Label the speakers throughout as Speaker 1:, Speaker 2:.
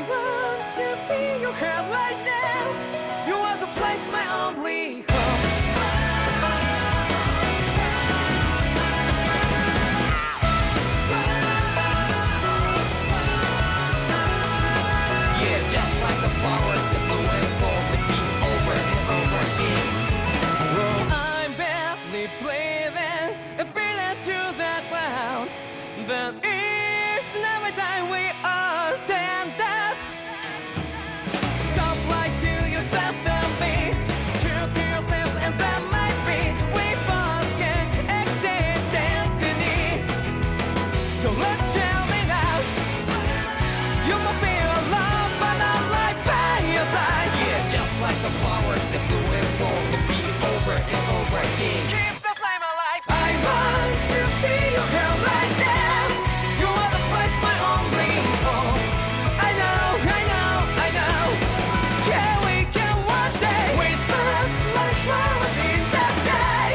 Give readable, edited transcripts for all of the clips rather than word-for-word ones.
Speaker 1: I want to feel your hair right now. You are the place, my only home. Yeah, just like the flowers that blew and fall with me over and over again. Oh, I'm barely breathing and breathing to the ground, but each and every time we all stand up. Stop like to yourself and be true to yourself, and that might be we forget exist destiny. So let's tell me now, you must feel love but not like by your side. Yeah, just like the flowers that blew and fall with me over and over again. Keep the flame alive. I want to feel your hair right now. You are the place, my only home. I know, I know, I know. Yeah, we can one day whisper like flowers in the sky.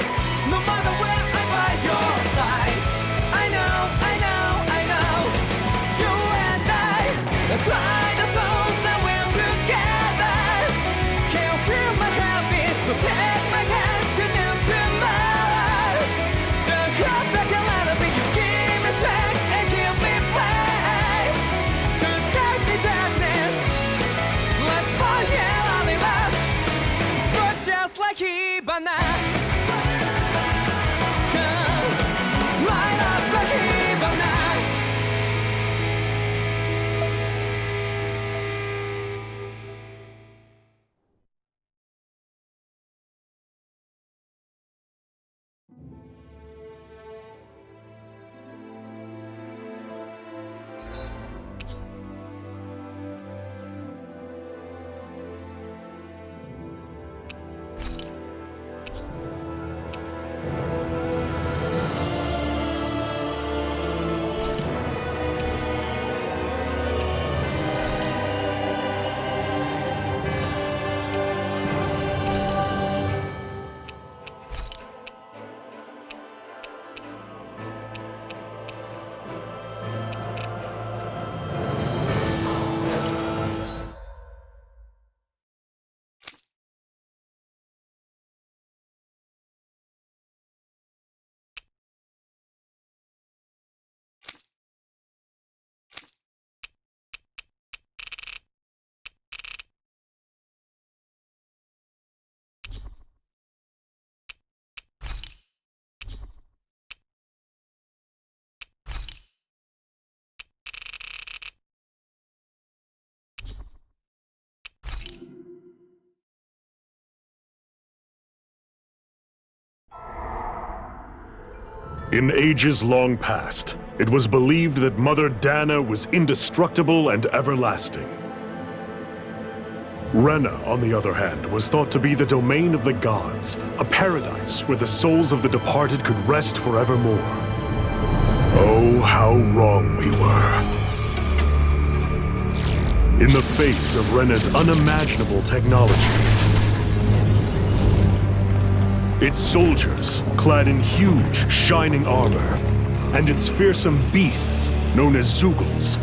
Speaker 1: No matter where I'm by your side. I know, I know, I know. You and I, let's fly the souls that we're together. Can you feel my heartbeat? So take my hand to new tomorrow. The crowd back and let it be. You give me strength and keep me brave. To dark the darkness, let's forget all in love. Sparks just like Hibana. Come, light up like Hibana.
Speaker 2: In ages long past, it was believed that Mother Dana was indestructible and everlasting. Rena, on the other hand, was thought to be the domain of the gods, a paradise where the souls of the departed could rest forevermore. Oh, how wrong we were. In the face of Rena's unimaginable technology, its soldiers, clad in huge, shining armor, and its fearsome beasts, known as Zeugles.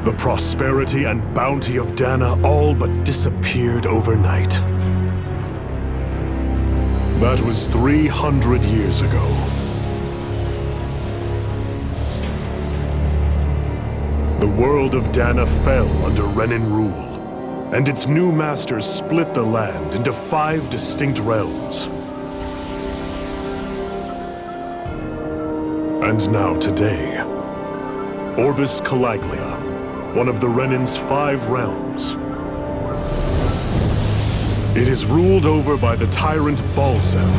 Speaker 2: The prosperity and bounty of Dana all but disappeared overnight. That was 300 years ago. The world of Dana fell under Renan rule, and its new masters split the land into 5 distinct realms. And now today, Orbis Calaglia, one of the Renan's 5 realms. It is ruled over by the tyrant Balsef,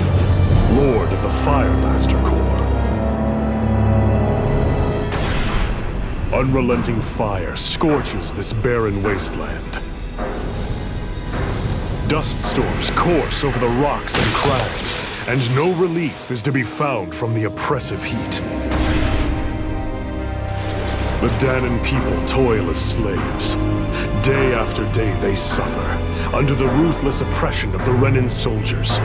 Speaker 2: Lord of the Firemaster Corps. Unrelenting fire scorches this barren wasteland. Dust storms course over the rocks and crags, and no relief is to be found from the oppressive heat. The Danan people toil as slaves. Day after day they suffer, under the ruthless oppression of the Renan soldiers,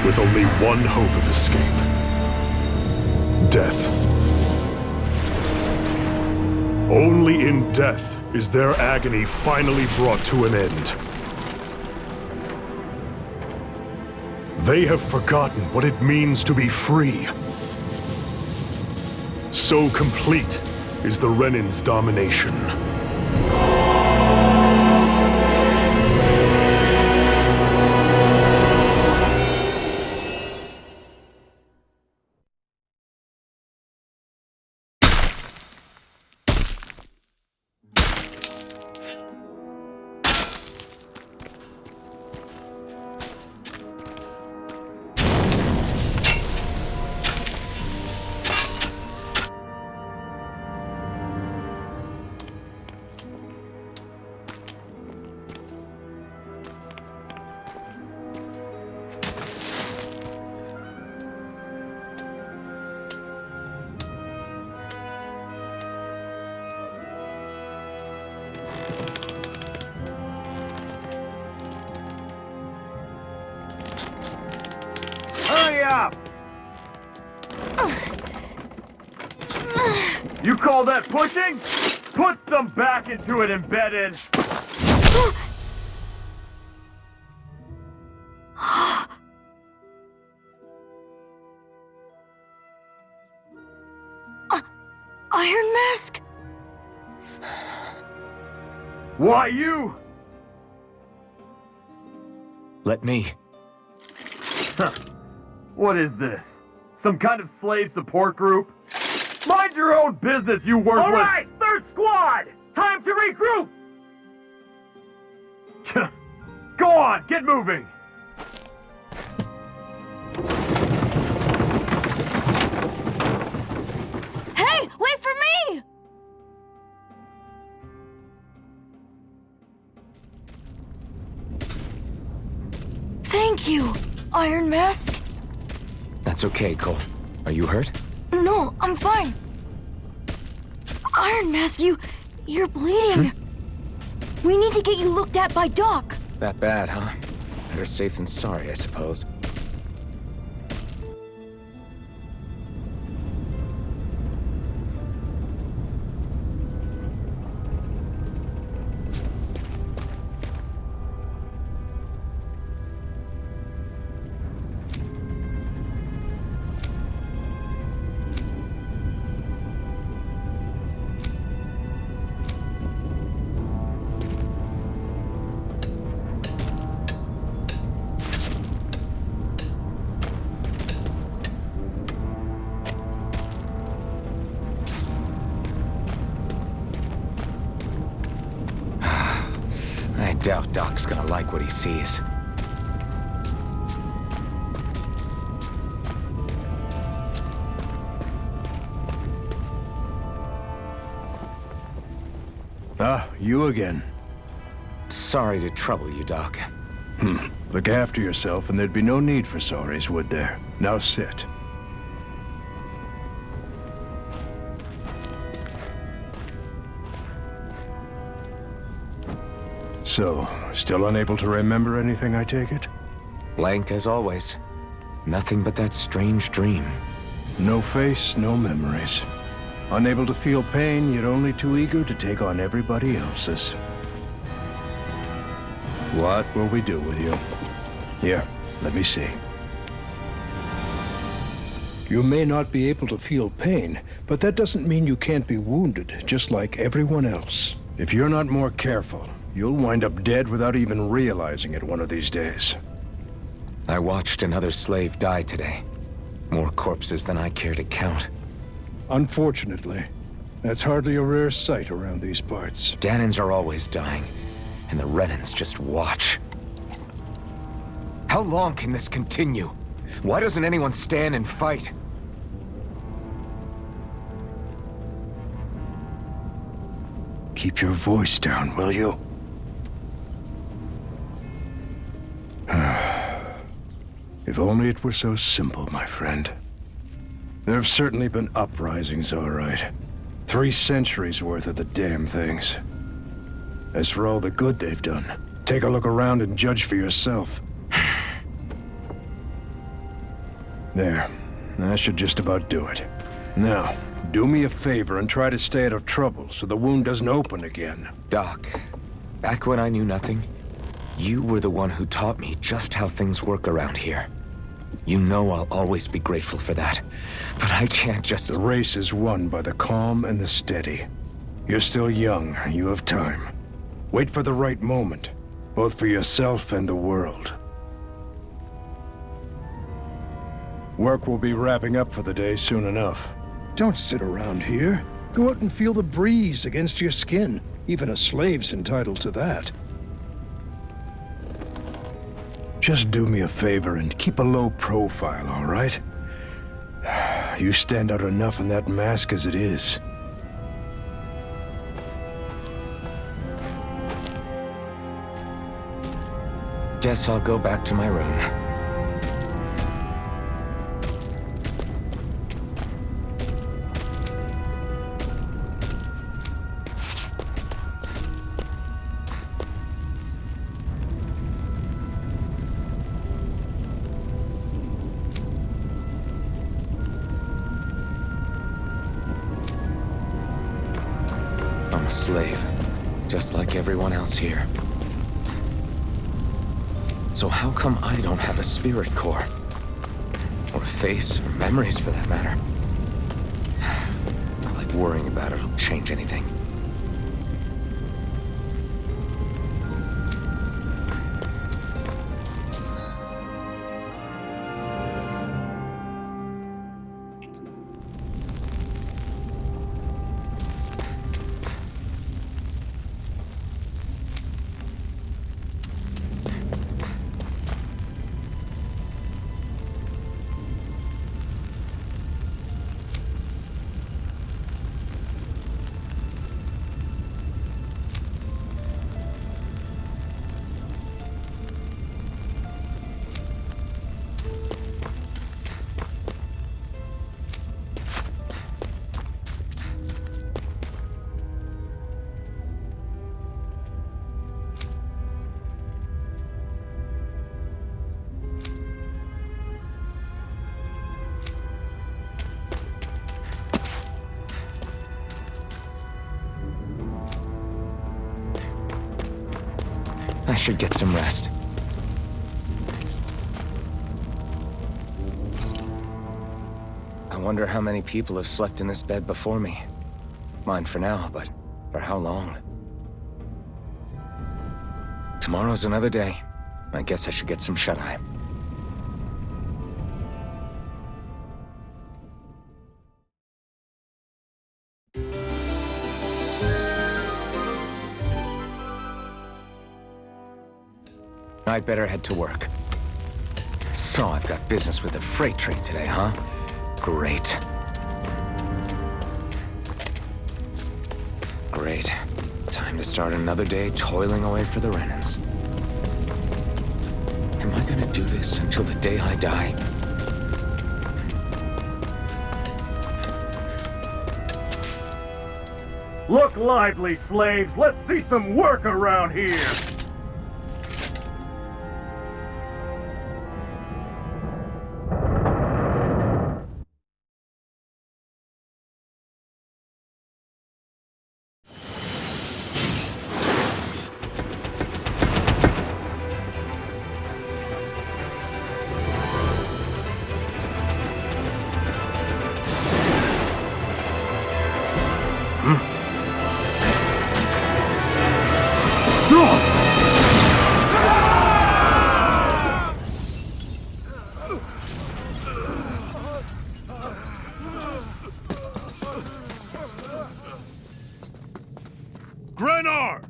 Speaker 2: with only one hope of escape: death. Only in death is their agony finally brought to an end. They have forgotten what it means to be free. So complete is the Renan's domination.
Speaker 3: Hurry up! You call that pushing? Put some back into it, embedded!
Speaker 4: Iron Mask?
Speaker 3: Why you?
Speaker 5: Let me.
Speaker 3: Huh. What is this? Some kind of slave support group? Mind your own business, you worthless! Alright, third squad! Time to regroup! Go on, get moving!
Speaker 4: Hey, wait for me! Thank you, Iron Mask.
Speaker 5: That's okay, Cole. Are you hurt?
Speaker 4: No, I'm fine. Iron Mask, you're bleeding. We need to get you looked at by Doc.
Speaker 5: That bad, huh? Better safe than sorry, I suppose. I doubt Doc's gonna like what he sees.
Speaker 6: Ah, you again.
Speaker 5: Sorry to trouble you, Doc.
Speaker 6: Look after yourself and there'd be no need for sorries, would there? Now sit. So, still unable to remember anything, I take it?
Speaker 5: Blank as always. Nothing but that strange dream.
Speaker 6: No face, no memories. Unable to feel pain, yet only too eager to take on everybody else's. What will we do with you? Here, let me see. You may not be able to feel pain, but that doesn't mean you can't be wounded, just like everyone else. If you're not more careful, you'll wind up dead without even realizing it one of these days.
Speaker 5: I watched another slave die today. More corpses than I care to count.
Speaker 6: Unfortunately, that's hardly a rare sight around these parts.
Speaker 5: Danans are always dying, and the Renans just watch. How long can this continue? Why doesn't anyone stand and fight?
Speaker 6: Keep your voice down, will you? If only it were so simple, my friend. There have certainly been uprisings, all right. 3 centuries worth of the damn things. As for all the good they've done, take a look around and judge for yourself. There. That should just about do it. Now, do me a favor and try to stay out of trouble so the wound doesn't open again.
Speaker 5: Doc, back when I knew nothing, you were the one who taught me just how things work around here. You know I'll always be grateful for that. But I can't just...
Speaker 6: The race is won by the calm and the steady. You're still young, you have time. Wait for the right moment, both for yourself and the world. Work will be wrapping up for the day soon enough. Don't sit around here. Go out and feel the breeze against your skin. Even a slave's entitled to that. Just do me a favor and keep a low profile, all right? You stand out enough in that mask as it is.
Speaker 5: Guess I'll go back to my room. I'm a slave, just like everyone else here. So how come I don't have a spirit core? Or a face, or memories for that matter? Not like worrying about it'll change anything. I should get some rest. I wonder how many people have slept in this bed before me. Mine for now, but for how long? Tomorrow's another day. I guess I should get some shut-eye. I'd better head to work. So I've got business with the freight train today, huh? Great. Great. Time to start another day toiling away for the Renans. Am I gonna do this until the day I die?
Speaker 3: Look lively, slaves! Let's see some work around here!
Speaker 2: Grenar!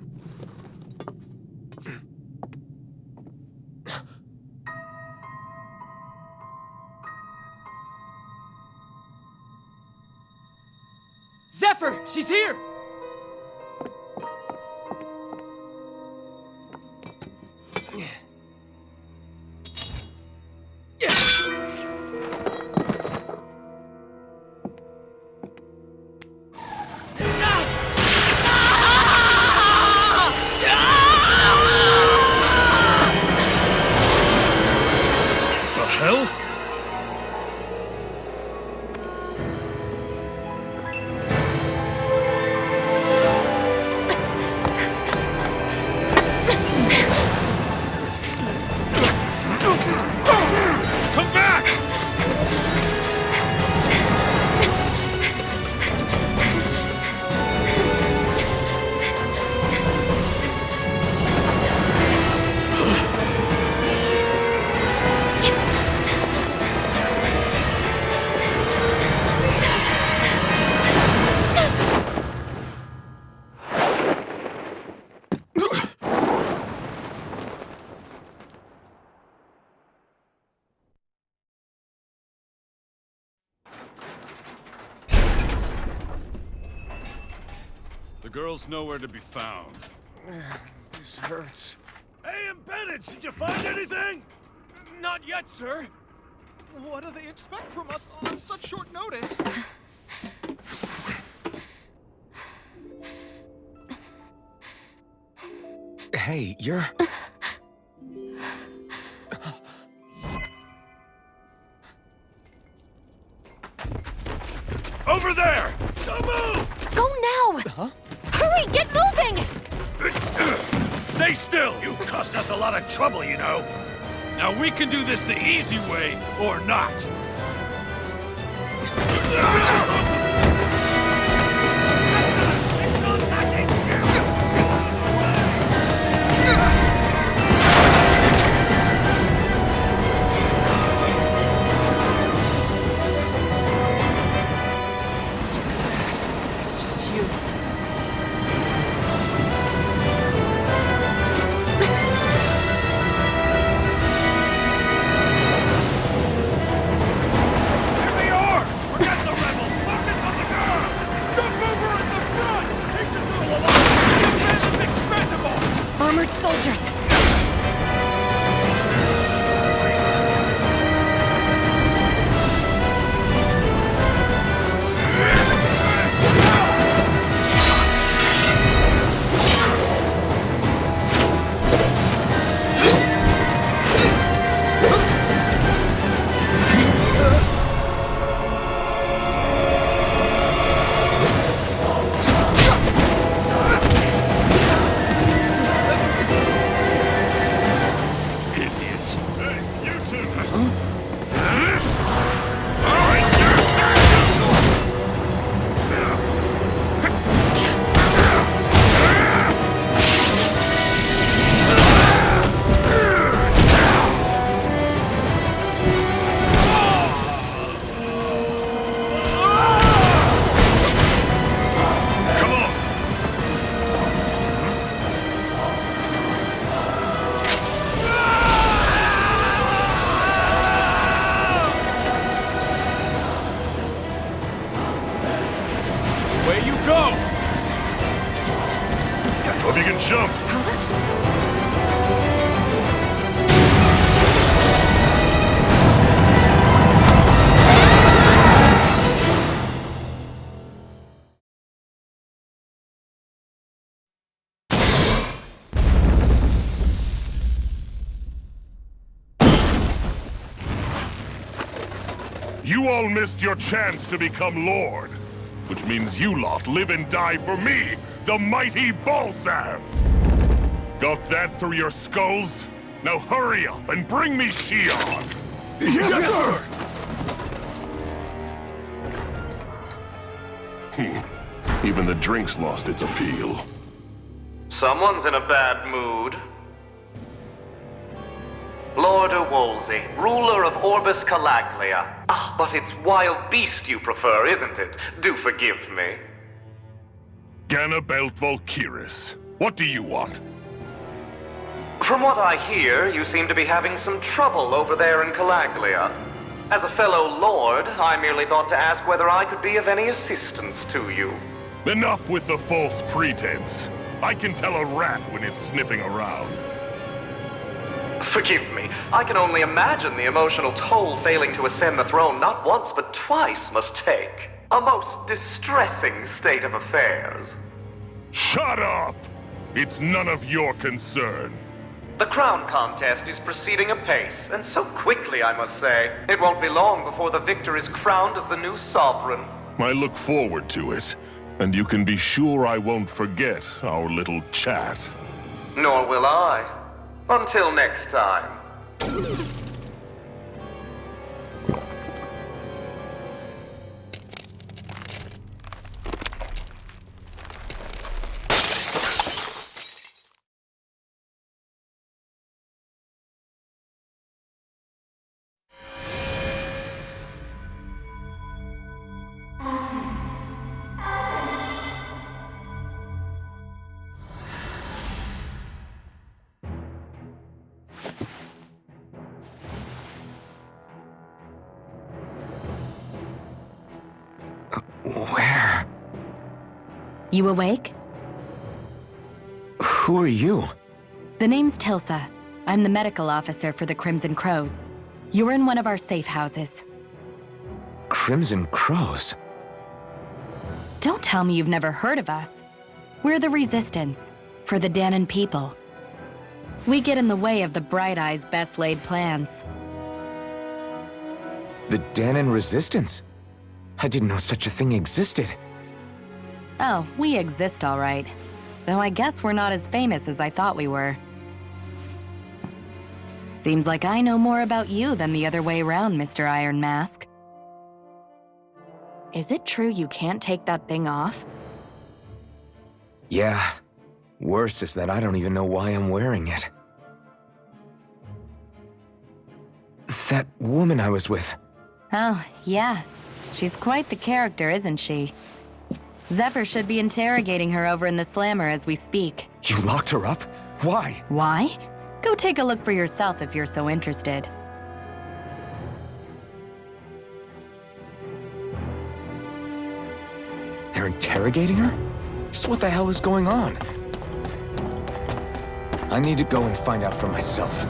Speaker 1: Zephyr! She's here!
Speaker 7: The girl's nowhere to be found.
Speaker 5: This hurts.
Speaker 7: Hey, embedded, did you find anything?
Speaker 8: Not yet, sir. What do they expect from us on such short notice?
Speaker 5: Hey, you're...
Speaker 7: Over there! Don't move!
Speaker 4: Go now!
Speaker 5: Huh?
Speaker 4: Hurry, get moving!
Speaker 7: Stay still! You caused us a lot of trouble, you know. Now we can do this the easy way, or not.
Speaker 5: It's just you.
Speaker 7: Here they are! Forget the rebels! Focus on the girl! Jump over at the front! Take the girl along! The bandit's expendable!
Speaker 4: Armored soldiers!
Speaker 7: Idiots! Hey, you two! All right, come on!
Speaker 8: Away you go!
Speaker 2: Hope you can jump. You all missed your chance to become Lord, which means you lot live and die for me, the mighty Balsath! Got that through your skulls? Now hurry up and bring me Shion! Yes, sir! Even the drink's lost its appeal.
Speaker 9: Someone's in a bad mood. Lord Wolsey, ruler of Orbis Calaglia. Ah, but it's wild beast you prefer, isn't it? Do forgive me.
Speaker 2: Ganabelt Valkyris, what do you want?
Speaker 9: From what I hear, you seem to be having some trouble over there in Calaglia. As a fellow lord, I merely thought to ask whether I could be of any assistance to you.
Speaker 2: Enough with the false pretense. I can tell a rat when it's sniffing around.
Speaker 9: Forgive me, I can only imagine the emotional toll failing to ascend the throne not once but twice must take. A most distressing state of affairs.
Speaker 2: Shut up! It's none of your concern.
Speaker 9: The crown contest is proceeding apace, and so quickly, I must say. It won't be long before the victor is crowned as the new sovereign.
Speaker 2: I look forward to it, and you can be sure I won't forget our little chat.
Speaker 9: Nor will I. Until next time.
Speaker 5: Where?
Speaker 4: You awake?
Speaker 5: Who are you?
Speaker 10: The name's Tilsa. I'm the medical officer for the Crimson Crows. You're in one of our safe houses.
Speaker 5: Crimson Crows?
Speaker 10: Don't tell me you've never heard of us. We're the Resistance, for the Danon people. We get in the way of the Bright Eye's best-laid plans.
Speaker 5: The Danon Resistance? I didn't know such a thing existed.
Speaker 10: Oh, we exist all right. Though I guess we're not as famous as I thought we were. Seems like I know more about you than the other way around, Mr. Iron Mask. Is it true you can't take that thing off?
Speaker 5: Yeah. Worse is that I don't even know why I'm wearing it. That woman I was with.
Speaker 10: Oh, yeah. She's quite the character, isn't she? Zephyr should be interrogating her over in the Slammer as we speak.
Speaker 5: You locked her up? Why?
Speaker 10: Why? Go take a look for yourself if you're so interested.
Speaker 5: They're interrogating her? Just what the hell is going on? I need to go and find out for myself.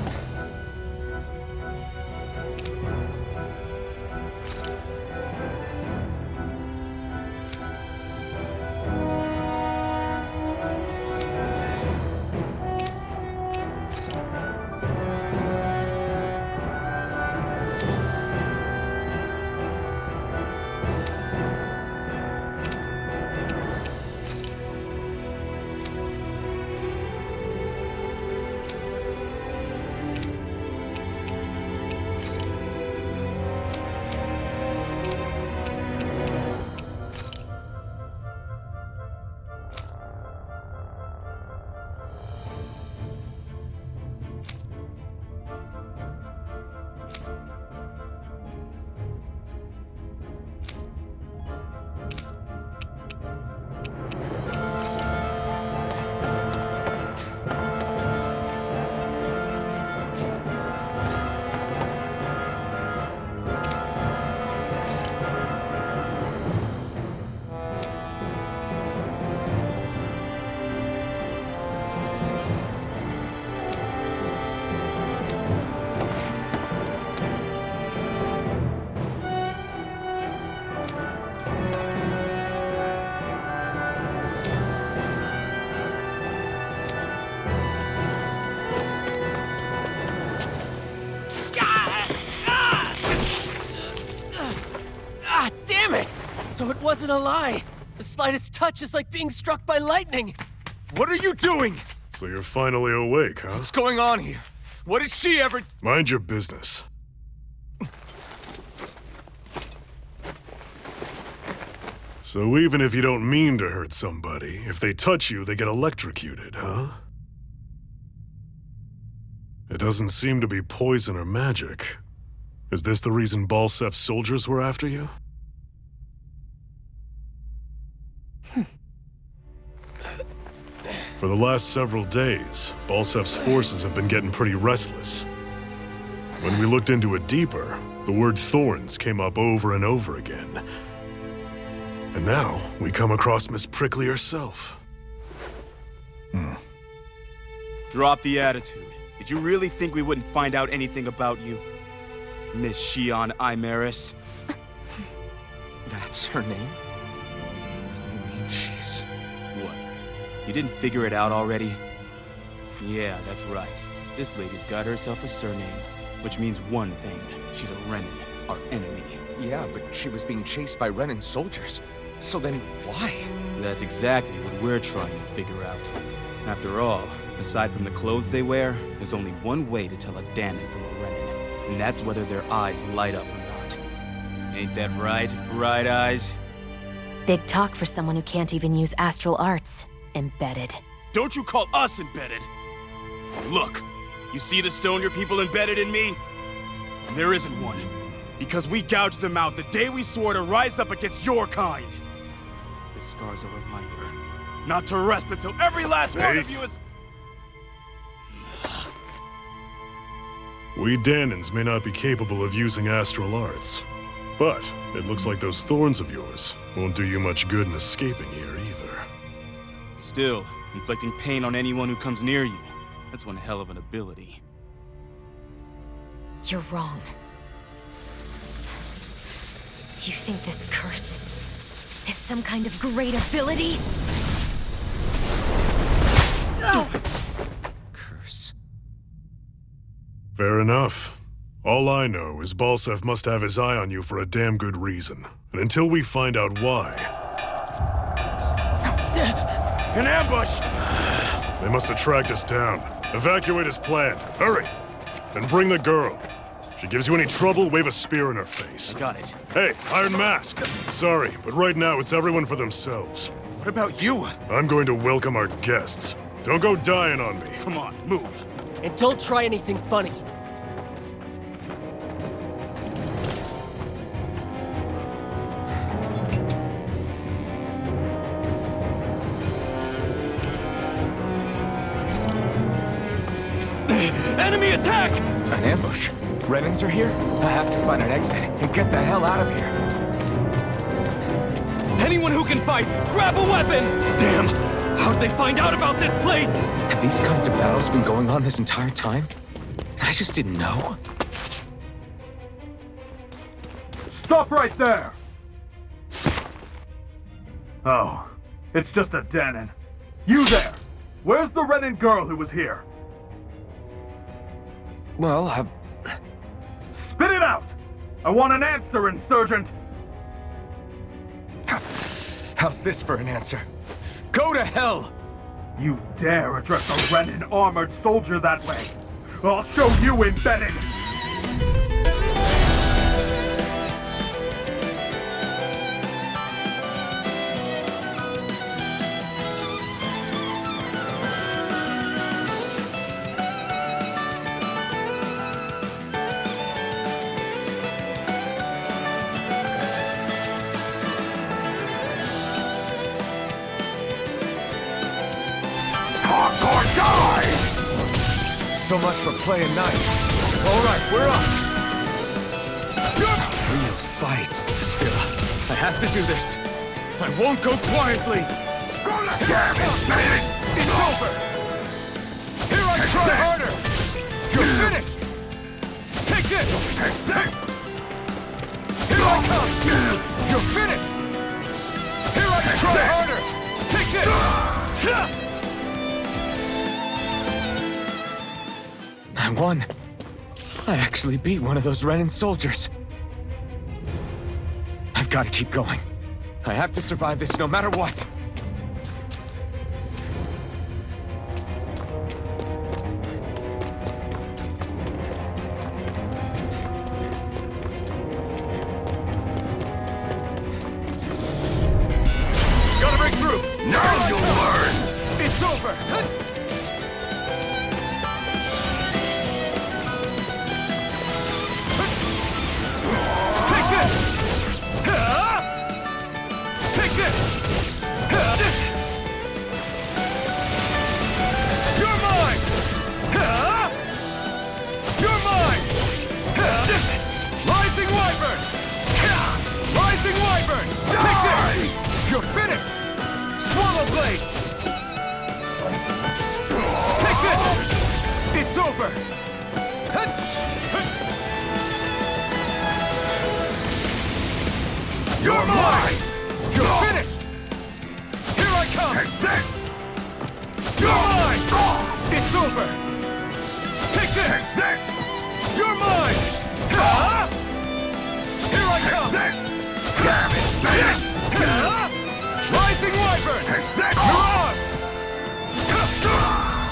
Speaker 1: Damn it! So it wasn't a lie. The slightest touch is like being struck by lightning.
Speaker 7: What are you doing?
Speaker 2: So you're finally awake, huh?
Speaker 7: What's going on here? What did she ever...
Speaker 2: Mind your business. So even if you don't mean to hurt somebody, if they touch you, they get electrocuted, huh? It doesn't seem to be poison or magic. Is this the reason Balsef's soldiers were after you? For the last several days, Balsef's forces have been getting pretty restless. When we looked into it deeper, the word thorns came up over and over again. And now, we come across Miss Prickly herself.
Speaker 7: Drop the attitude. Did you really think we wouldn't find out anything about you? Miss Shion Imaris?
Speaker 5: That's her name? You mean she's...
Speaker 7: What? You didn't figure it out already? Yeah, that's right. This lady's got herself a surname, which means one thing. She's a Renin, our enemy.
Speaker 5: Yeah, but she was being chased by Renin soldiers. So then, why?
Speaker 7: That's exactly what we're trying to figure out. After all, aside from the clothes they wear, there's only one way to tell a Danon from a Renin, and that's whether their eyes light up or not. Ain't that right, Bright Eyes?
Speaker 4: Big talk for someone who can't even use astral arts. Embedded.
Speaker 7: Don't you call us embedded! Look, you see the stone your people embedded in me? There isn't one, because we gouged them out the day we swore to rise up against your kind. This scar's a reminder, not to rest until every last one of you is...
Speaker 2: We Danons may not be capable of using astral arts, but it looks like those thorns of yours won't do you much good in escaping here either.
Speaker 7: Still, Inflicting pain on anyone who comes near you. That's one hell of an ability.
Speaker 4: You're wrong. You think this curse is some kind of great ability?
Speaker 7: Curse.
Speaker 2: Fair enough. All I know is Balsev must have his eye on you for a damn good reason. And until we find out why...
Speaker 7: An ambush!
Speaker 2: They must have tracked us down. Evacuate as planned. Hurry! And bring the girl. If she gives you any trouble, wave a spear in her face.
Speaker 7: Got it.
Speaker 2: Hey, Iron Mask! Sorry, but right now it's everyone for themselves.
Speaker 7: What about you?
Speaker 2: I'm going to welcome our guests. Don't go dying on me.
Speaker 7: Come on, move.
Speaker 11: And don't try anything funny.
Speaker 7: Enemy attack!
Speaker 5: An ambush? Renans are here? I have to find an exit and get the hell out of here.
Speaker 7: Anyone who can fight, grab a weapon! Damn! How'd they find out about this place?
Speaker 5: Have these kinds of battles been going on this entire time? I just didn't know.
Speaker 3: Stop right there! Oh, it's just a Danon. You there! Where's the Renan girl who was here?
Speaker 5: Well,
Speaker 3: Spit it out! I want an answer, Insurgent!
Speaker 5: How's this for an answer? Go to hell!
Speaker 3: You dare address a Renan armored soldier that way? I'll show you embedded!
Speaker 5: So much for playing nice. All right, we're up. Real fight. Still, I have to do this. I won't go quietly. Damn it, man! It's over. Here I try harder. You're finished. Take this. Here I come. You're finished. Here I try harder. Take this. I won. I actually beat one of those Renan soldiers. I've got to keep going. I have to survive this no matter what. Gotta break through. Now you'll learn. It's over. You're finished! Swallow blade! Take this! It's over! You're mine! You're finished! Here I come! You're mine! It's over! Take this! You're mine! Here I come! Damn it! Rising Wyvern! Mirage!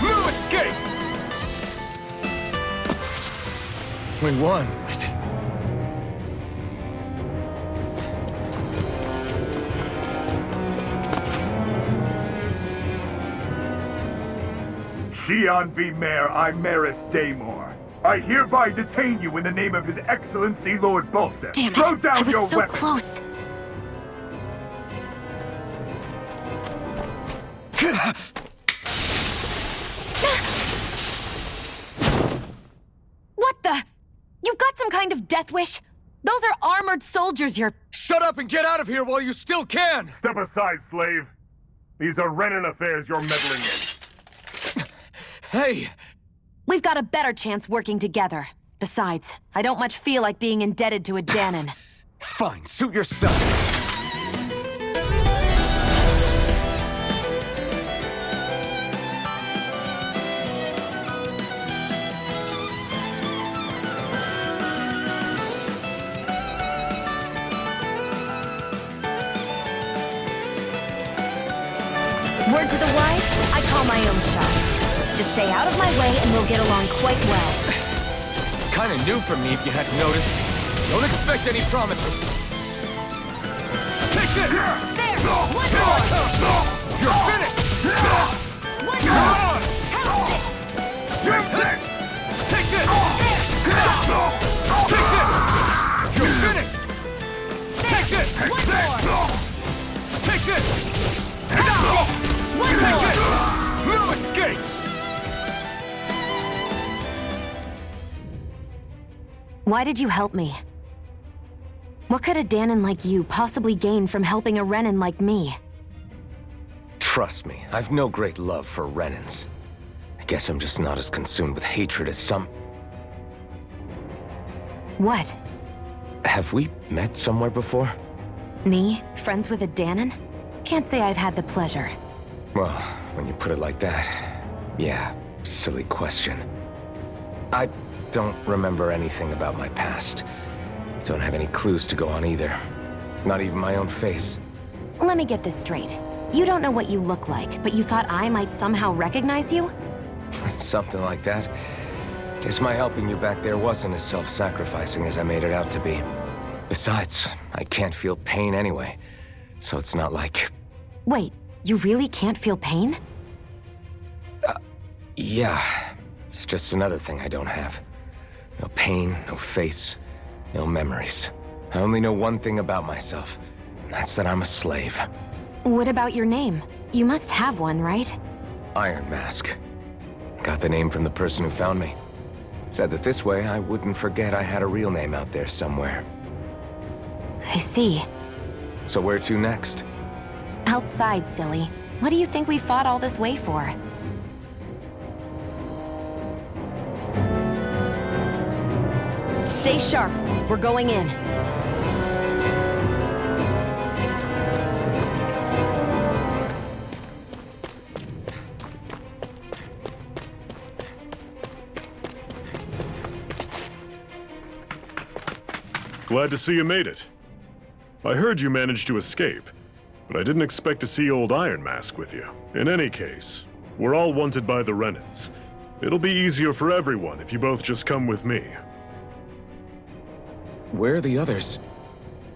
Speaker 5: No escape! We won.
Speaker 3: Xian V. Mayor Imaris Daymore. I hereby detain you in the name of His Excellency Lord Balsev.
Speaker 4: Damn it!
Speaker 3: Throw down
Speaker 4: I was
Speaker 3: your
Speaker 4: so
Speaker 3: weapon.
Speaker 4: close. What the? You've got some kind of death wish? Those are armored soldiers you're...
Speaker 5: Shut up and get out of here while you still can!
Speaker 3: Step aside, slave. These are Renan affairs you're meddling in.
Speaker 5: Hey!
Speaker 4: We've got a better chance working together. Besides, I don't much feel like being indebted to a Danon.
Speaker 5: Fine, suit yourself.
Speaker 4: Word to the wise, I call my own shot. Just stay out of my way and we'll get along quite well.
Speaker 5: It's kinda new for me if you hadn't noticed. Don't expect any promises. Take this!
Speaker 4: There! One more!
Speaker 5: You're finished!
Speaker 4: One
Speaker 5: You're
Speaker 4: more!
Speaker 5: on! You're finished! Take this! Take this! You're finished! Take this!
Speaker 4: One more!
Speaker 5: Take this!
Speaker 4: One
Speaker 5: Take
Speaker 4: more!
Speaker 5: this! No escape!
Speaker 4: Why did you help me? What could a Danon like you possibly gain from helping a Renan like me?
Speaker 5: Trust me, I've no great love for Renans. I guess I'm just not as consumed with hatred as some...
Speaker 4: What?
Speaker 5: Have we met somewhere before?
Speaker 4: Me? Friends with a Danon? Can't say I've had the pleasure.
Speaker 5: Well, when you put it like that, yeah, silly question. I don't remember anything about my past. Don't have any clues to go on either. Not even my own face.
Speaker 4: Let me get this straight. You don't know what you look like, but you thought I might somehow recognize you?
Speaker 5: Something like that. Guess my helping you back there wasn't as self-sacrificing as I made it out to be. Besides, I can't feel pain anyway, so it's not like...
Speaker 4: Wait, you really can't feel pain?
Speaker 5: Yeah. It's just another thing I don't have. No pain, no face, no memories. I only know one thing about myself, and that's that I'm a slave.
Speaker 4: What about your name? You must have one, right?
Speaker 5: Iron Mask. Got the name from the person who found me. Said that this way I wouldn't forget I had a real name out there somewhere.
Speaker 4: I see.
Speaker 5: So where to next?
Speaker 4: Outside, silly. What do you think we fought all this way for? Stay sharp. We're going in.
Speaker 2: Glad to see you made it. I heard you managed to escape, but I didn't expect to see old Iron Mask with you. In any case, we're all wanted by the Renans. It'll be easier for everyone if you both just come with me.
Speaker 5: Where are the others?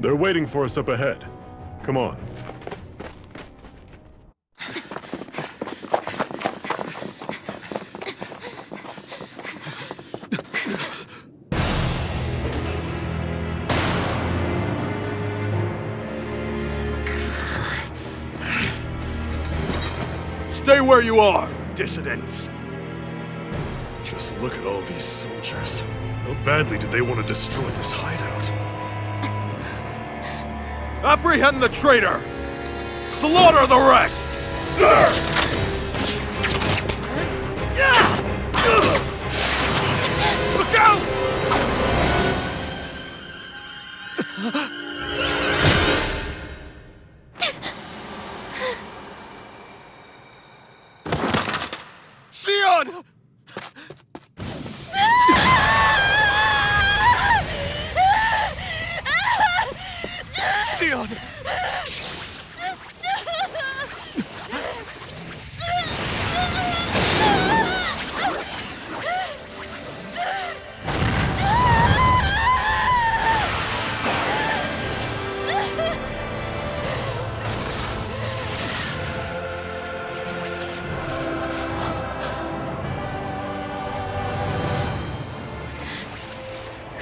Speaker 2: They're waiting for us up ahead. Come on.
Speaker 3: Stay where you are, dissidents.
Speaker 2: Just look at all these soldiers. How badly did they want to destroy this hideout?
Speaker 3: Apprehend the traitor! Slaughter the rest!
Speaker 5: Look out! Sion! Sion!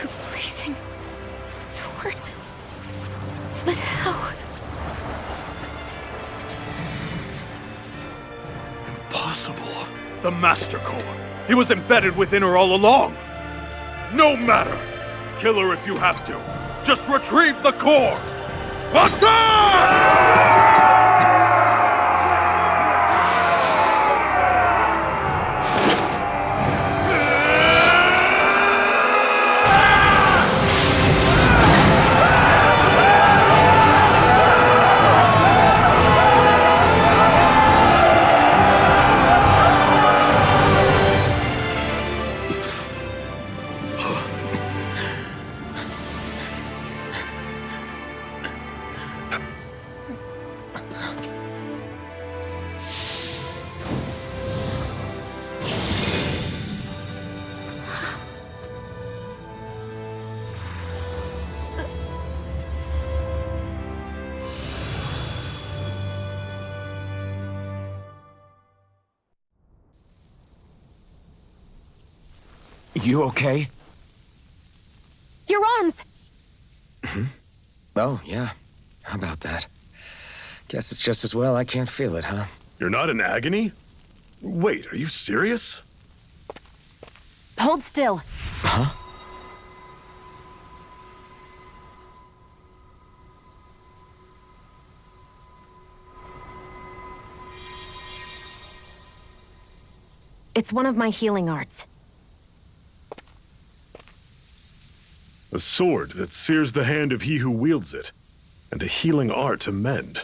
Speaker 4: A blazing sword. But how?
Speaker 2: Impossible.
Speaker 3: The Master Core. He was embedded within her all along. No matter. Kill her if you have to. Just retrieve the core. Attack!
Speaker 5: You okay?
Speaker 4: Your arms!
Speaker 5: Oh, yeah. How about that? Guess it's just as well I can't feel it, huh?
Speaker 2: You're not in agony? Wait, are you serious?
Speaker 4: Hold still.
Speaker 5: Huh?
Speaker 4: It's one of my healing arts.
Speaker 2: A sword that sears the hand of he who wields it, and a healing art to mend.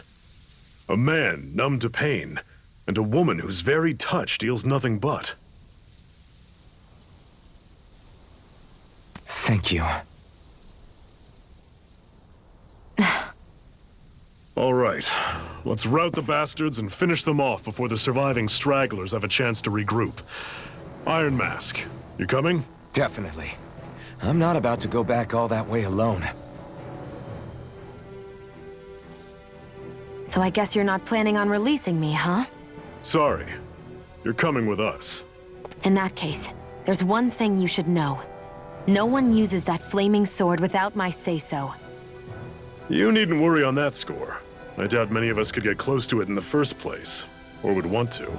Speaker 2: A man numb to pain, and a woman whose very touch deals nothing but.
Speaker 5: Thank you.
Speaker 2: All right, let's rout the bastards and finish them off before the surviving stragglers have a chance to regroup. Iron Mask, you coming?
Speaker 5: Definitely. I'm not about to go back all that way alone.
Speaker 4: So I guess you're not planning on releasing me, huh?
Speaker 2: Sorry. You're coming with us.
Speaker 4: In that case, there's one thing you should know. No one uses that flaming sword without my say-so.
Speaker 2: You needn't worry on that score. I doubt many of us could get close to it in the first place, or would want to.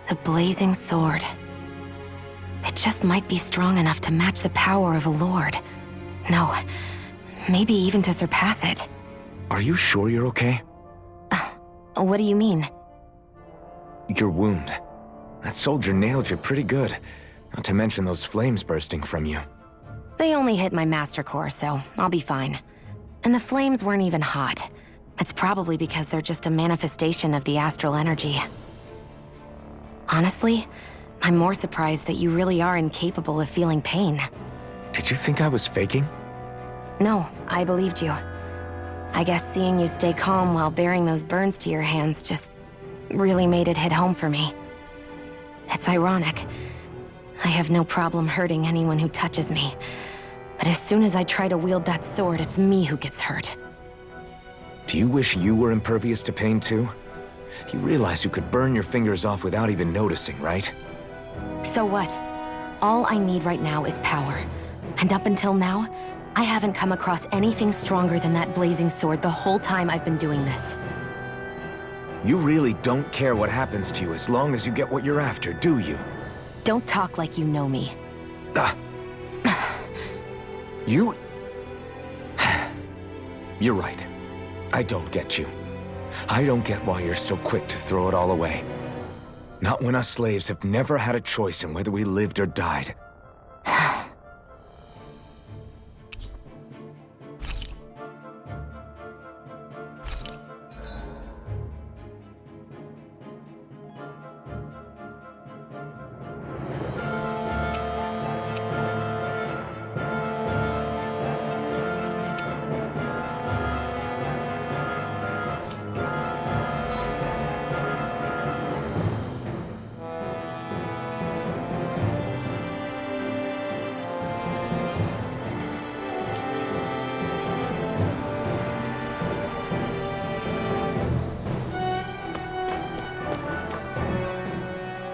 Speaker 4: The blazing sword. It just might be strong enough to match the power of a lord. No, maybe even to surpass it.
Speaker 5: Are you sure you're okay?
Speaker 4: What do you mean?
Speaker 5: Your wound. That soldier nailed you pretty good. Not to mention those flames bursting from you.
Speaker 4: They only hit my master core, so I'll be fine. And the flames weren't even hot. It's probably because they're just a manifestation of the astral energy. Honestly, I'm more surprised that you really are incapable of feeling pain.
Speaker 5: Did you think I was faking?
Speaker 4: No, I believed you. I guess seeing you stay calm while bearing those burns to your hands just really made it hit home for me. It's ironic. I have no problem hurting anyone who touches me. But as soon as I try to wield that sword, it's me who gets hurt.
Speaker 5: Do you wish you were impervious to pain too? You realize you could burn your fingers off without even noticing, right?
Speaker 4: So what? All I need right now is power. And up until now, I haven't come across anything stronger than that blazing sword the whole time I've been doing this.
Speaker 5: You really don't care what happens to you as long as you get what you're after, do you?
Speaker 4: Don't talk like you know me.
Speaker 5: You... You're right. I don't get you. I don't get why you're so quick to throw it all away. Not when us slaves have never had a choice in whether we lived or died.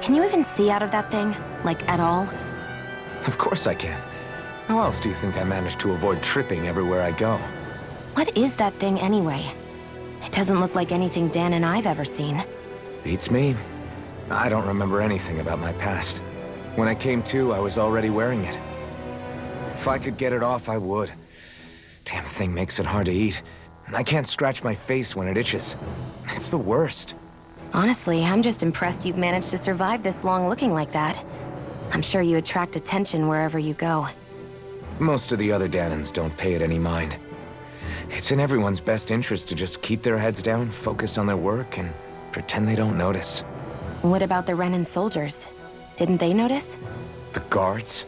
Speaker 4: Can you even see out of that thing? Like, at all?
Speaker 5: Of course I can. How else do you think I managed to avoid tripping everywhere I go?
Speaker 4: What is that thing anyway? It doesn't look like anything Dan and I've ever seen.
Speaker 5: Beats me. I don't remember anything about my past. When I came to, I was already wearing it. If I could get it off, I would. Damn thing makes it hard to eat. And I can't scratch my face when it itches. It's the worst.
Speaker 4: Honestly, I'm just impressed you've managed to survive this long looking like that. I'm sure you attract attention wherever you go.
Speaker 5: Most of the other Danans don't pay it any mind. It's in everyone's best interest to just keep their heads down, focus on their work, and pretend they don't notice.
Speaker 4: What about the Renan soldiers? Didn't they notice?
Speaker 5: The guards?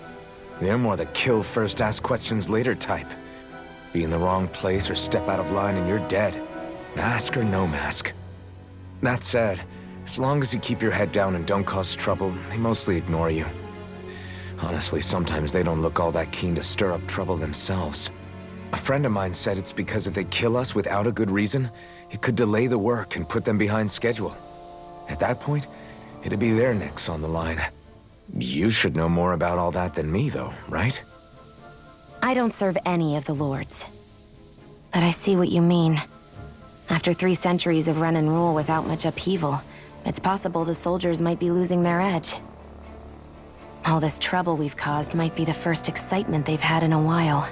Speaker 5: They're more the kill first, ask questions later type. Be in the wrong place or step out of line and you're dead. Mask or no mask. That said, as long as you keep your head down and don't cause trouble, they mostly ignore you. Honestly, sometimes they don't look all that keen to stir up trouble themselves. A friend of mine said it's because if they kill us without a good reason, it could delay the work and put them behind schedule.
Speaker 12: At that point, it'd be their necks on the line. You should know more about all that than me, though, right?
Speaker 4: I don't serve any of the lords. But I see what you mean. After 3 centuries of run and rule without much upheaval, it's possible the soldiers might be losing their edge. All this trouble we've caused might be the first excitement they've had in a while.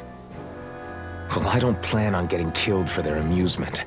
Speaker 12: Well, I don't plan on getting killed for their amusement.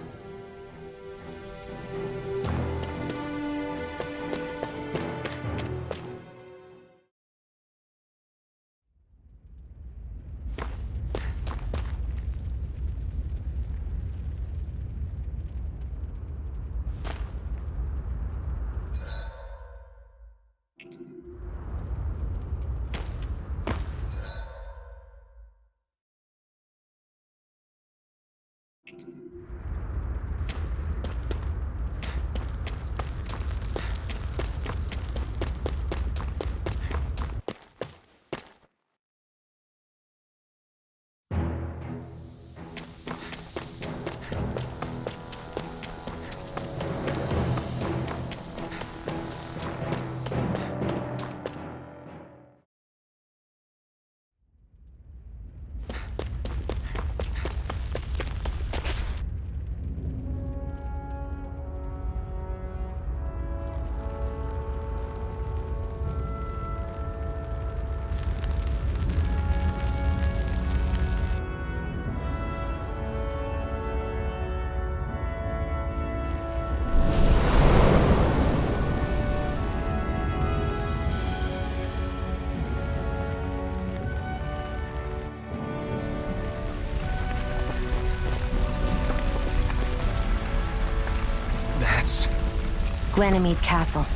Speaker 4: Glanamede Castle,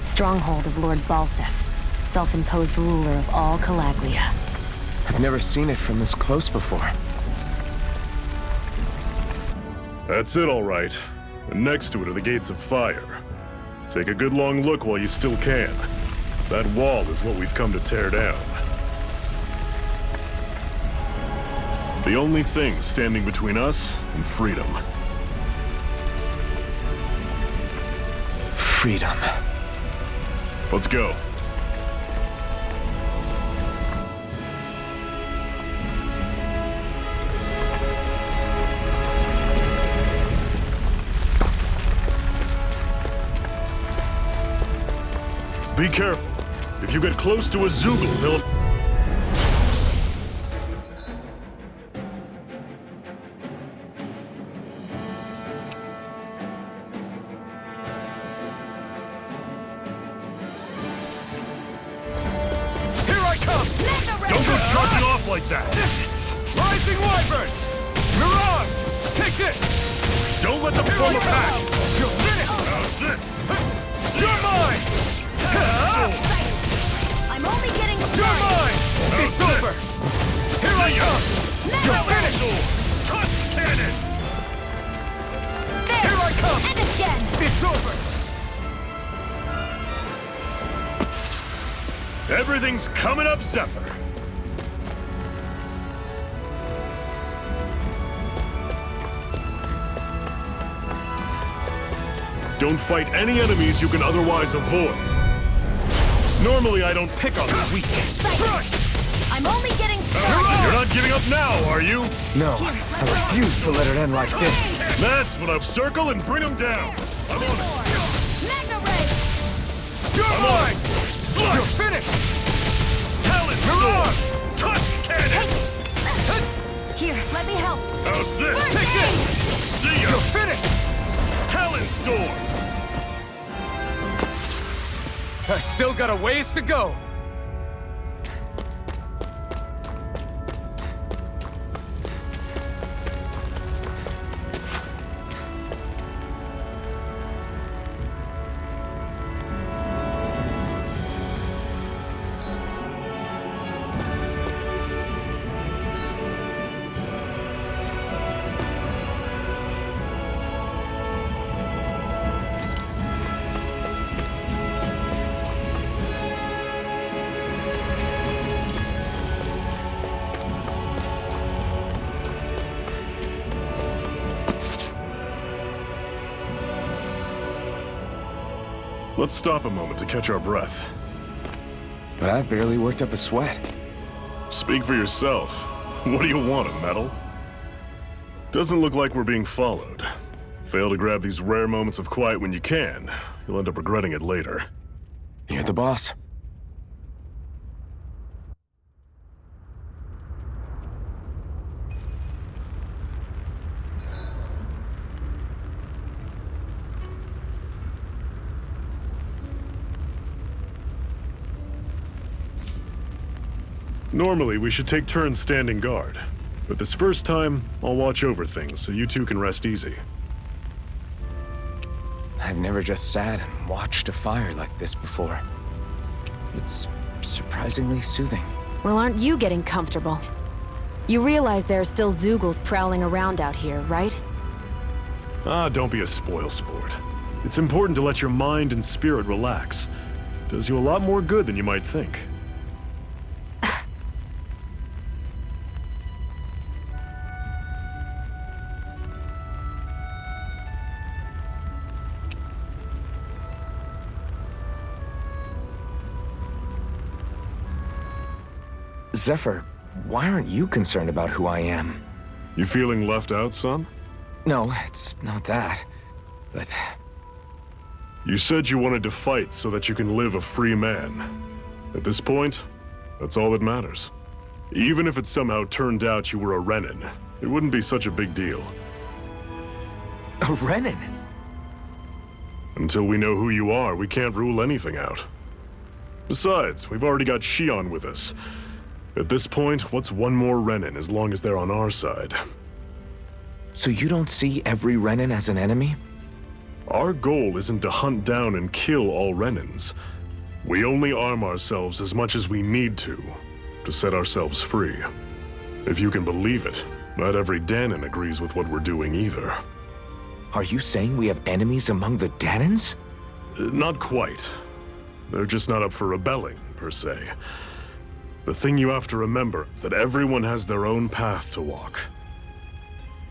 Speaker 4: stronghold of Lord Balsef, self-imposed ruler of all Calaglia.
Speaker 12: I've never seen it from this close before.
Speaker 2: That's it, all right. And next to it are the Gates of Fire. Take a good long look while you still can. That wall is what we've come to tear down. The only thing standing between us and freedom.
Speaker 12: Freedom.
Speaker 2: Let's go. Be careful. If you get close to a Zoogle, they'll... like that.
Speaker 5: Rising Wyvern! Mirage! Take this!
Speaker 2: Don't let them form a pack!
Speaker 5: You'll finish!
Speaker 2: How's this?
Speaker 5: You're mine!
Speaker 1: I'm only getting
Speaker 5: You're mine! It's over! Here I come! You're finished!
Speaker 2: Touch cannon!
Speaker 1: There!
Speaker 5: Here I come!
Speaker 1: And again!
Speaker 5: It's over!
Speaker 2: Everything's coming up, Zephyr! Don't fight any enemies you can otherwise avoid. Normally, I don't pick on the weak.
Speaker 1: I'm only getting
Speaker 2: You're not giving up now, are you?
Speaker 12: No, I refuse to let it end like this.
Speaker 2: That's what I've circled and bring them down. I'm on it.
Speaker 1: Magna Ray!
Speaker 5: You're mine! You're finished!
Speaker 2: Talent
Speaker 5: Mirage!
Speaker 2: Touch cannon!
Speaker 1: Here, let me help.
Speaker 2: How's this?
Speaker 5: Take this!
Speaker 2: See ya!
Speaker 5: You're finished!
Speaker 2: Talent Storm!
Speaker 5: I've still got a ways to go.
Speaker 2: Let's stop a moment to catch our breath.
Speaker 12: But I've barely worked up a sweat.
Speaker 2: Speak for yourself. What do you want, a medal? Doesn't look like we're being followed. Fail to grab these rare moments of quiet when you can. You'll end up regretting it later.
Speaker 12: You're the boss.
Speaker 2: Normally, we should take turns standing guard. But this first time, I'll watch over things so you two can rest easy.
Speaker 12: I've never just sat and watched a fire like this before. It's surprisingly soothing.
Speaker 4: Well, aren't you getting comfortable? You realize there are still Zoogles prowling around out here, right?
Speaker 2: Ah, don't be a spoil sport. It's important to let your mind and spirit relax. Does you a lot more good than you might think.
Speaker 12: Zephyr, why aren't you concerned about who I am?
Speaker 2: You feeling left out, son?
Speaker 12: No, it's not that. But...
Speaker 2: You said you wanted to fight so that you can live a free man. At this point, that's all that matters. Even if it somehow turned out you were a Renin, it wouldn't be such a big deal.
Speaker 12: A Renin?
Speaker 2: Until we know who you are, we can't rule anything out. Besides, we've already got Shion with us. At this point, what's one more Renin as long as they're on our side?
Speaker 12: So you don't see every Renin as an enemy?
Speaker 2: Our goal isn't to hunt down and kill all Renins. We only arm ourselves as much as we need to set ourselves free. If you can believe it, not every Danon agrees with what we're doing either.
Speaker 12: Are you saying we have enemies among the Danons?
Speaker 2: Not quite. They're just not up for rebelling, per se. The thing you have to remember is that everyone has their own path to walk.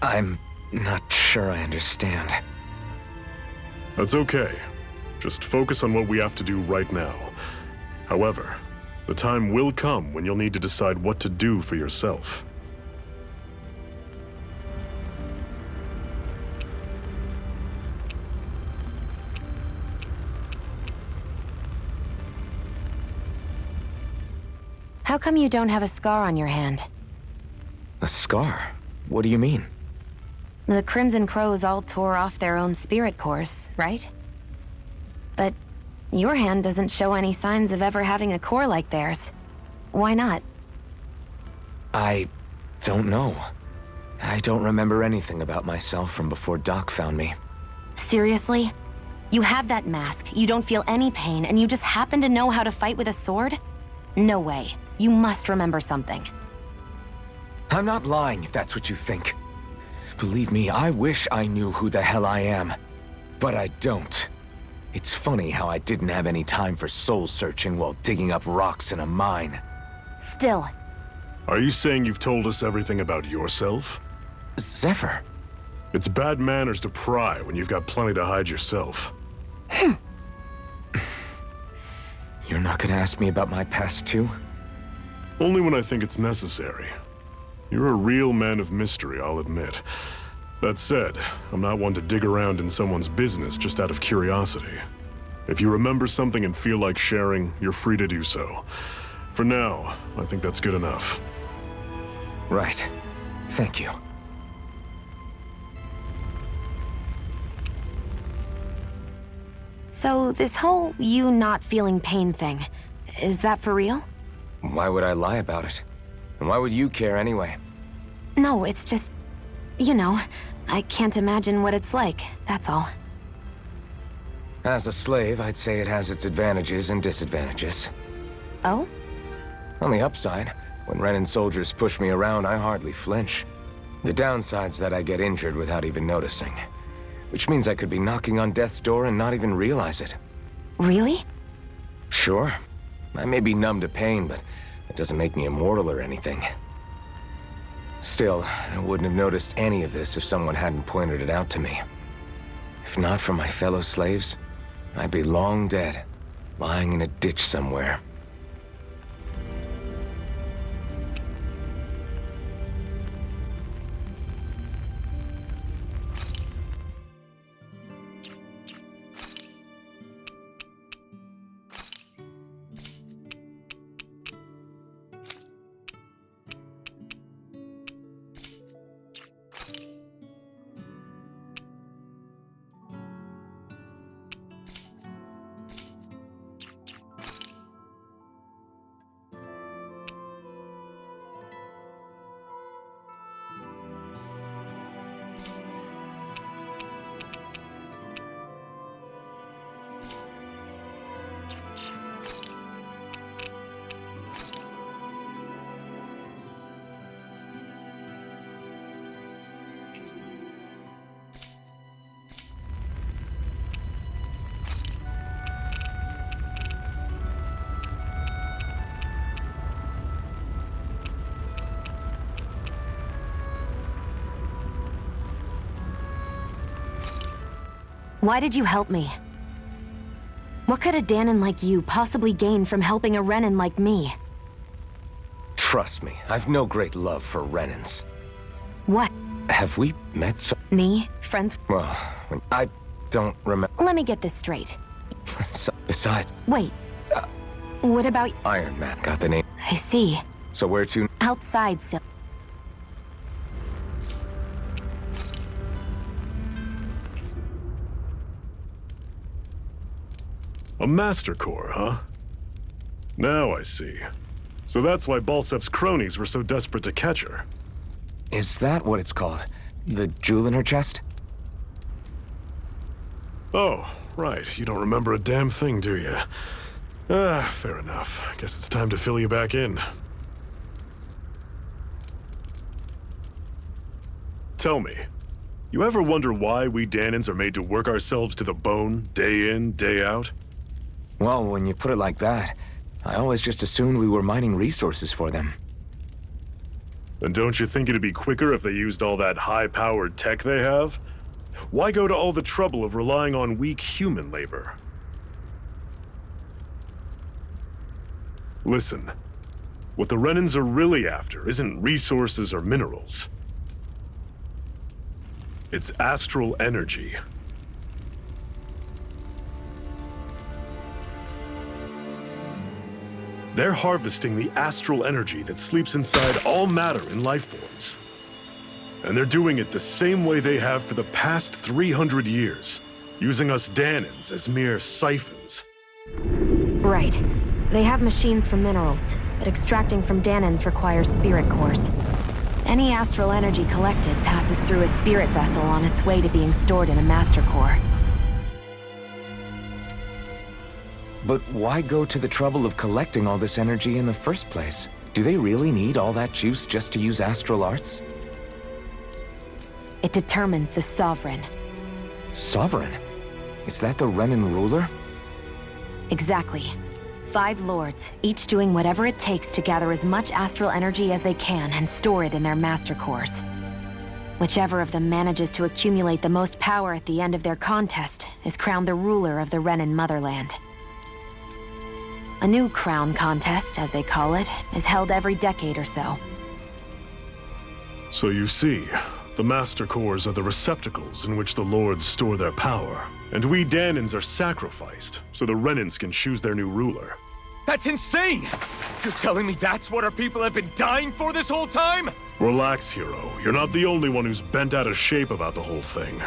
Speaker 12: I'm not sure I understand.
Speaker 2: That's okay. Just focus on what we have to do right now. However, the time will come when you'll need to decide what to do for yourself.
Speaker 4: How come you don't have a scar on your hand?
Speaker 12: A scar? What do you mean?
Speaker 4: The Crimson Crows all tore off their own spirit cores, right? But your hand doesn't show any signs of ever having a core like theirs. Why not?
Speaker 12: I don't know. I don't remember anything about myself from before Doc found me.
Speaker 4: Seriously? You have that mask, you don't feel any pain, and you just happen to know how to fight with a sword? No way. You must remember something.
Speaker 12: I'm not lying if that's what you think. Believe me, I wish I knew who the hell I am. But I don't. It's funny how I didn't have any time for soul-searching while digging up rocks in a mine.
Speaker 4: Still.
Speaker 2: Are you saying you've told us everything about yourself?
Speaker 12: Zephyr.
Speaker 2: It's bad manners to pry when you've got plenty to hide yourself.
Speaker 12: You're not gonna ask me about my past too?
Speaker 2: Only when I think it's necessary. You're a real man of mystery, I'll admit. That said, I'm not one to dig around in someone's business just out of curiosity. If you remember something and feel like sharing, you're free to do so. For now, I think that's good enough.
Speaker 12: Right. Thank you.
Speaker 4: So this whole you not feeling pain thing, is that for real?
Speaker 12: Why would I lie about it? And why would you care anyway?
Speaker 4: No, it's just... You know, I can't imagine what it's like, that's all.
Speaker 12: As a slave, I'd say it has its advantages and disadvantages.
Speaker 4: Oh?
Speaker 12: On the upside, when Renin soldiers push me around, I hardly flinch. The downside's that I get injured without even noticing. Which means I could be knocking on death's door and not even realize it.
Speaker 4: Really?
Speaker 12: Sure. I may be numb to pain, but it doesn't make me immortal or anything. Still, I wouldn't have noticed any of this if someone hadn't pointed it out to me. If not for my fellow slaves, I'd be long dead, lying in a ditch somewhere.
Speaker 4: Why did you help me? What could a Danon like you possibly gain from helping a Renin like me?
Speaker 12: Trust me, I've no great love for Renins.
Speaker 4: What?
Speaker 12: Have we met so—
Speaker 4: Me? Friends?
Speaker 12: Well, I don't remember.
Speaker 4: Let me get this straight.
Speaker 12: Besides—
Speaker 4: Wait. What about—
Speaker 12: Iron Man got the name.
Speaker 4: I see.
Speaker 12: So where to—
Speaker 4: Outside, Sil—
Speaker 2: A Master Core, huh? Now I see. So that's why Balsef's cronies were so desperate to catch her.
Speaker 12: Is that what it's called? The jewel in her chest?
Speaker 2: Oh, right. You don't remember a damn thing, do you? Fair enough. Guess it's time to fill you back in. Tell me, you ever wonder why we Danons are made to work ourselves to the bone, day in, day out?
Speaker 12: Well, when you put it like that, I always just assumed we were mining resources for them.
Speaker 2: And don't you think it'd be quicker if they used all that high-powered tech they have? Why go to all the trouble of relying on weak human labor? Listen, what the Renins are really after isn't resources or minerals. It's astral energy. They're harvesting the astral energy that sleeps inside all matter in life forms. And they're doing it the same way they have for the past 300 years, using us Danons as mere siphons.
Speaker 4: Right. They have machines for minerals, but extracting from Danons requires spirit cores. Any astral energy collected passes through a spirit vessel on its way to being stored in a master core.
Speaker 12: But why go to the trouble of collecting all this energy in the first place? Do they really need all that juice just to use astral arts?
Speaker 4: It determines the Sovereign.
Speaker 12: Sovereign? Is that the Renin ruler?
Speaker 4: Exactly. 5 lords, each doing whatever it takes to gather as much astral energy as they can and store it in their master cores. Whichever of them manages to accumulate the most power at the end of their contest is crowned the ruler of the Renin motherland. A new crown contest, as they call it, is held every decade or so.
Speaker 2: So you see, the Master Cores are the receptacles in which the Lords store their power. And we Danons are sacrificed, so the Renins can choose their new ruler.
Speaker 5: That's insane! You're telling me that's what our people have been dying for this whole time?
Speaker 2: Relax, hero. You're not the only one who's bent out of shape about the whole thing.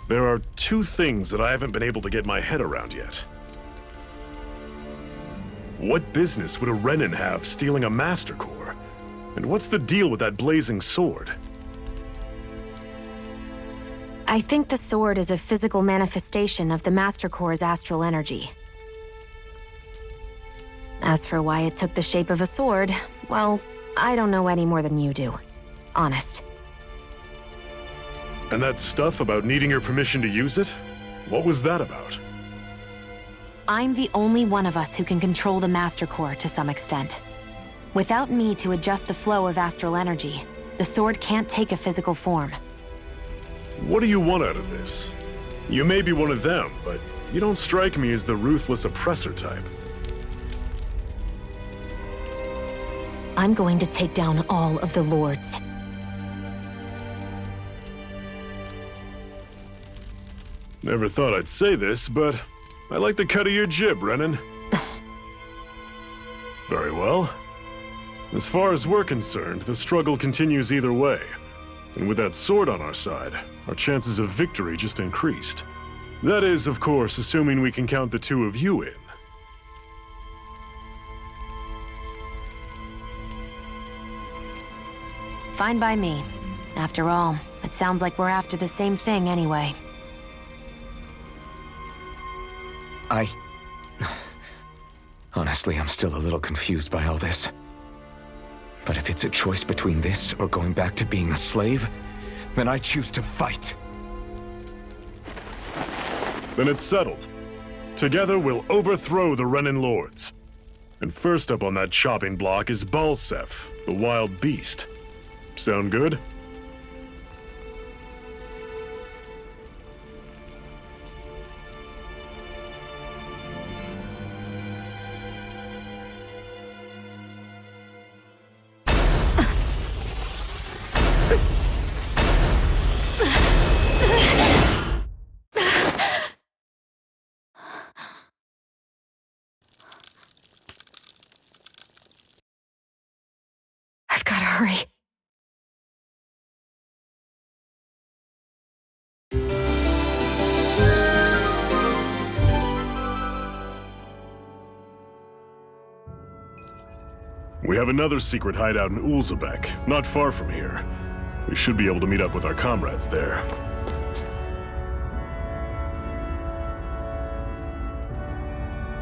Speaker 2: There are 2 things that I haven't been able to get my head around yet. What business would a Renin have stealing a Master Core? And what's the deal with that blazing sword?
Speaker 4: I think the sword is a physical manifestation of the Master Core's astral energy. As for why it took the shape of a sword, well, I don't know any more than you do. Honest.
Speaker 2: And that stuff about needing your permission to use it? What was that about?
Speaker 4: I'm the only one of us who can control the Master Core to some extent. Without me to adjust the flow of astral energy, the sword can't take a physical form.
Speaker 2: What do you want out of this? You may be one of them, but you don't strike me as the ruthless oppressor type.
Speaker 4: I'm going to take down all of the lords.
Speaker 2: Never thought I'd say this, but I like the cut of your jib, Renan. Very well. As far as we're concerned, the struggle continues either way. And with that sword on our side, our chances of victory just increased. That is, of course, assuming we can count the two of you in.
Speaker 4: Fine by me. After all, it sounds like we're after the same thing anyway.
Speaker 12: Honestly, I'm still a little confused by all this. But if it's a choice between this or going back to being a slave, then I choose to fight.
Speaker 2: Then it's settled. Together, we'll overthrow the Renan Lords. And first up on that chopping block is Balsef, the wild beast. Sound good?
Speaker 4: I've gotta hurry.
Speaker 2: We have another secret hideout in Ulzebek, not far from here. We should be able to meet up with our comrades there.